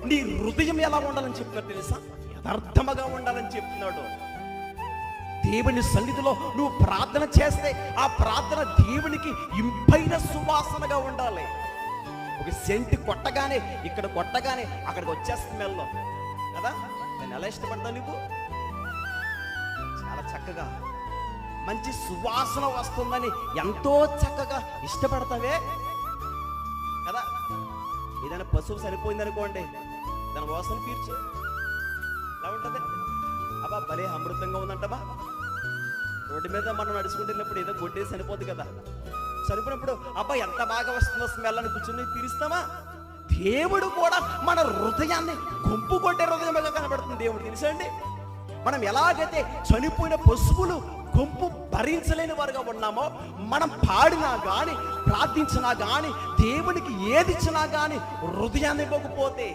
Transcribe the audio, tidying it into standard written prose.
నీ హృదయం ఎలా ఉండాలని చెప్తున్నాడు తెలుసా? యథార్థముగా ఉండాలని చెప్తున్నాడు. దేవుని సన్నిధిలో నువ్వు ప్రార్థన చేస్తే ఆ ప్రార్థన దేవునికి ఇంపైన సువాసనగా ఉండాలి. ఒక సెంటు కొట్టగానే ఇక్కడ కొట్టగానే అక్కడికి వచ్చేస్తుంది మెల్లో కదా. నేను ఎలా ఇష్టపడతావు? నువ్వు చాలా చక్కగా మంచి సువాసన వస్తుందని ఎంతో చక్కగా ఇష్టపడతావే కదా. ఏదైనా పశువు సరిపోయింది అనుకోండి, దాని వాసన పీల్చు ఎలా ఉంటుంది? అబ్బా భలే అమృతంగా ఉందంటబా. రోడ్డు మీద మనం నడుచుకుంటున్నప్పుడు ఏదో కొట్టేసి చనిపోద్ది కదా. చనిపోయినప్పుడు అబ్బా ఎంత బాగా వస్తుందో స్మెల్ అని కూర్చొని పీలుస్తామా? దేవుడు కూడా మన హృదయాన్ని గుంపు కొట్టే హృదయంగా కనబడుతుంది దేవుడు, తెలుసా అండి? మనం ఎలాగైతే చనిపోయిన పశువులు గుంపు భరించలేని వారుగా ఉన్నామో, మనం పాడినా కానీ ప్రార్థించినా కానీ దేవునికి ఏది ఇచ్చినా కానీ హృదయాన్ని ఇవ్వకపోతే